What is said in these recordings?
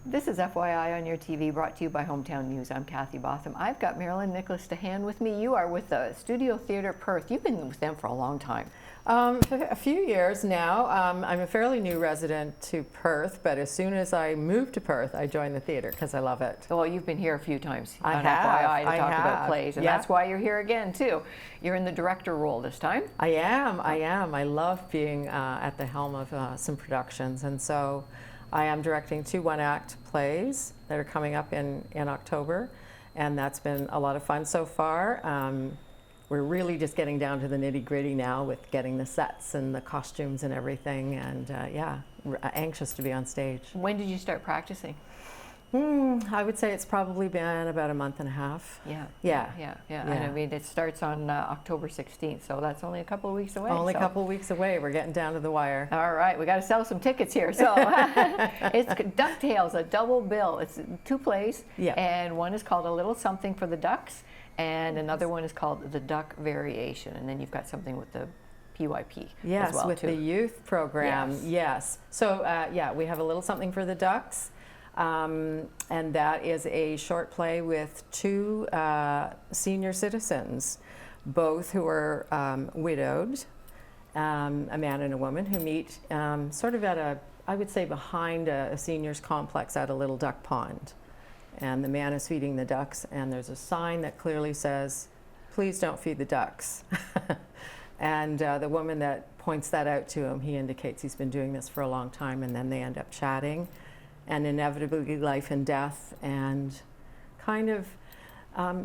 This is FYI on your TV, brought to you by Hometown News. I'm Kathy Botham. I've got Marilyn Nicholas DeHaan with me. You are with the Studio Theatre Perth. You've been with them for a long time. A few years now. I'm a fairly new resident to Perth, but as soon as I moved to Perth, I joined the theatre because I love it. Well, you've been here a few times I on have, FYI to I talk about have. plays, and Yeah. that's why you're here again, too. You're in the director role this time. I am. I love being at the helm of some productions, and so I am directing 2 one-act plays that are coming up in October, and that's been a lot of fun so far. We're really just getting down to the nitty-gritty now with getting the sets and the costumes and everything, and yeah, we're anxious to be on stage. When did you start practicing? I would say it's probably been about a month and a half. Yeah. And I mean, it starts on October 16th, so that's only a couple of weeks away. Only a couple of weeks away. We're getting down to the wire. All right, we got to sell some tickets here. So it's DuckTales, a double bill. It's 2 plays, Yeah. and one is called A Little Something for the Ducks, and another one is called The Duck Variation, and then you've got something with the PYP Yes, as well, with too. the youth program. Yes. Yes. So yeah, we have A Little Something for the Ducks. And that is a short play with 2 senior citizens, both who are widowed, a man and a woman, who meet sort of at I would say behind a seniors complex at a little duck pond. And the man is feeding the ducks, and there's a sign that clearly says, "Please don't feed the ducks." And the woman that points that out to him, he indicates he's been doing this for a long time, and then they end up chatting. And inevitably life and death, and kind of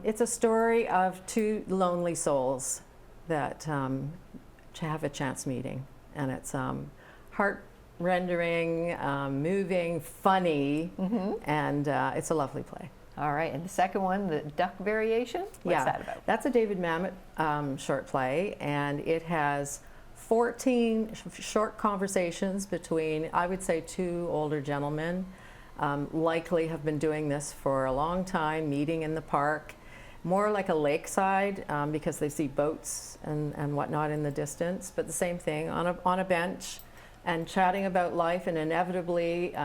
it's a story of 2 lonely souls that have a chance meeting, and it's heart-rendering, moving, funny, and it's a lovely play. All right, and the second one, The Duck Variation, what's that about? That's a David Mamet short play, and it has 14 short conversations between, I would say, 2 older gentlemen, likely have been doing this for a long time, meeting in the park, more like a lakeside, because they see boats and whatnot in the distance, but the same thing, on a bench, and chatting about life, and inevitably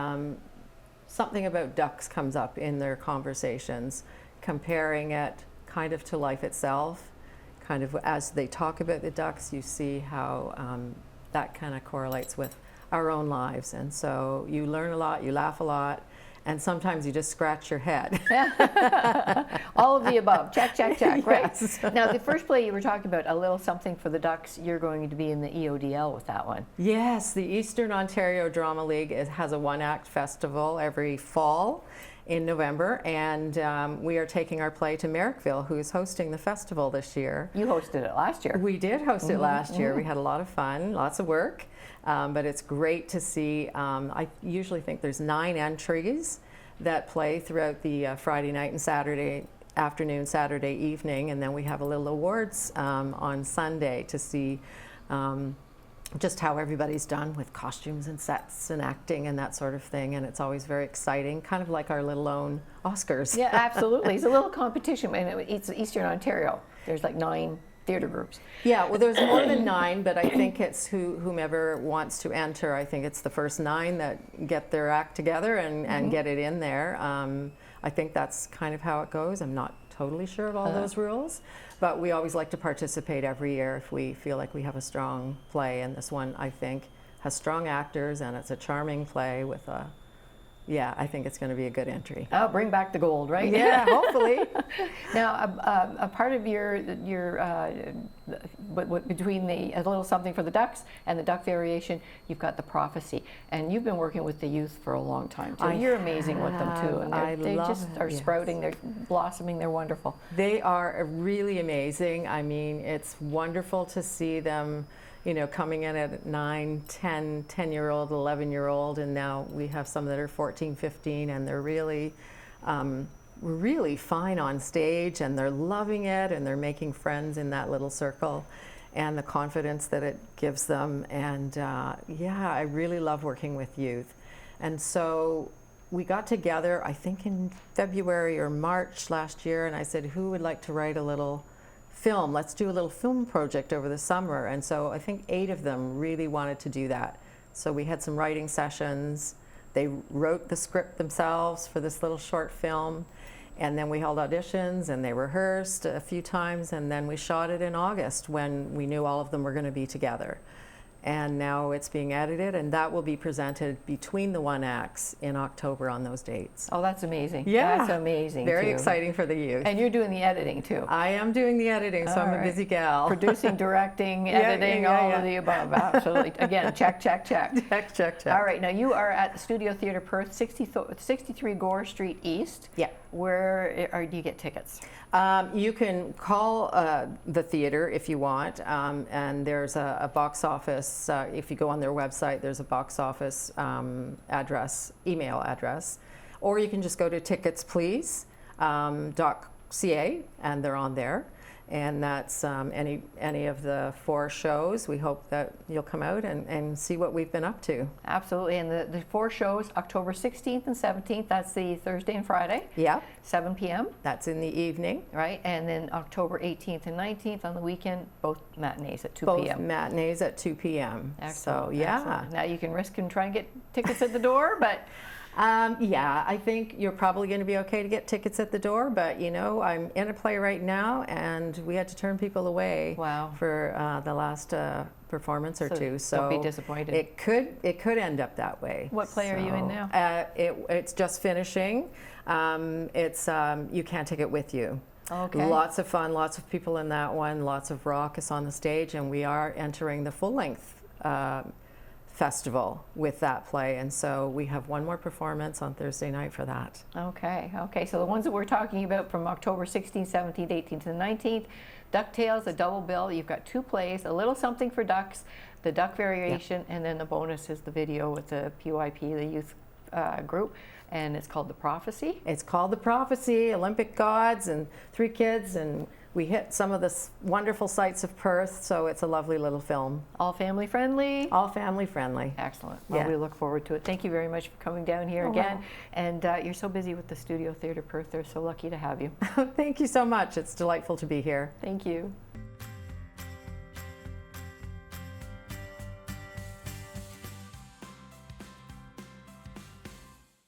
something about ducks comes up in their conversations, comparing it kind of to life itself. Kind of as they talk about the ducks, you see how that kind of correlates with our own lives. And so you learn a lot, you laugh a lot, and sometimes you just scratch your head. All of the above. Check, check, check, right? Yes. Now, the first play you were talking about, A Little Something for the Ducks, you're going to be in the EODL with that one. Yes, the Eastern Ontario Drama League has a one-act festival every fall in November, and we are taking our play to Merrickville, who is hosting the festival this year. You hosted it last year. We did host it last year. We had a lot of fun, lots of work, but it's great to see. I usually think there's 9 entries that play throughout the Friday night and Saturday afternoon, Saturday evening, and then we have a little awards on Sunday to see just how everybody's done with costumes and sets and acting and that sort of thing, and it's always very exciting, kind of like our little own Oscars. Yeah, absolutely. It's a little competition, and it's Eastern Ontario. There's like 9 theatre groups. Yeah, well, there's more than 9, but I think it's whomever wants to enter. I think it's the first 9 that get their act together and get it in there. I think that's kind of how it goes. I'm not totally sure of all those rules, but we always like to participate every year if we feel like we have a strong play, and this one, I think, has strong actors, and it's a charming play with a, yeah, I think it's going to be a good entry. Oh, bring back the gold, right? Yeah, hopefully. Now, a part of your between the A Little Something for the Ducks and the Duck Variation, you've got the Prophecy, and you've been working with the youth for a long time too. You're amazing with them too, and they just are sprouting, they're blossoming, they're wonderful. They are really amazing. I mean, it's wonderful to see them, you know, coming in at 9, 10-year-old, 11-year-old, and now we have some that are 14, 15, and they're really, really fine on stage, and they're loving it, and they're making friends in that little circle, and the confidence that it gives them. And yeah, I really love working with youth. And so we got together, I think in February or March last year, and I said, who would like to write a little film? Let's do a little film project over the summer. And so I think 8 of them really wanted to do that. So we had some writing sessions, They wrote the script themselves for this little short film. And then we held auditions and they rehearsed a few times, and then we shot it in August when we knew all of them were going to be together. And now it's being edited, and that will be presented between the one acts in October on those dates. Oh, that's amazing. Yeah. That's amazing. Very too. exciting for the youth. And you're doing the editing too. I am doing the editing, so All I'm a busy gal. Producing, directing, editing, all of the above. Absolutely. Again, check, check, check. Check, check, check. All right. Now you are at Studio Theatre Perth, 63 Gore Street East. Yeah. Where do you get tickets? You can call the theater if you want, and there's a box office. If you go on their website, there's a box office email address, or you can just go to ticketsplease.ca, and they're on there. And that's any of the 4 shows. We hope that you'll come out and see what we've been up to. Absolutely. And the 4 shows, October 16th and 17th, that's the Thursday and Friday. Yeah. 7 p.m. That's in the evening. Right. And then October 18th and 19th on the weekend, both matinees at 2 Both p.m. matinees at 2 p.m. Excellent. So, yeah. Excellent. Now you can risk and try and get tickets at the door, but... Yeah, I think you're probably going to be okay to get tickets at the door, but you know, I'm in a play right now, and we had to turn people away for the last performance or two. So don't be disappointed. It could end up that way. What play are you in now? It's just finishing. It's You Can't Take It With You. Okay. Lots of fun, lots of people in that one, lots of raucous on the stage, and we are entering the full-length festival with that play, and so we have one more performance on Thursday night for that. Okay, so the ones that we're talking about from October 16th, 17th, 18th, and 19th, DuckTales, a double bill. You've got 2 plays, A Little Something for Ducks, the Duck Variation, and then the bonus is the video with the PYP, the youth group, and it's called The Prophecy. It's called The Prophecy, Olympic gods and 3 kids, and we hit some of the wonderful sights of Perth, so it's a lovely little film. All family friendly? All family friendly. Excellent. Well, we look forward to it. Thank you very much for coming down here again. Wow. And you're so busy with the Studio Theatre Perth. They're so lucky to have you. Thank you so much. It's delightful to be here. Thank you.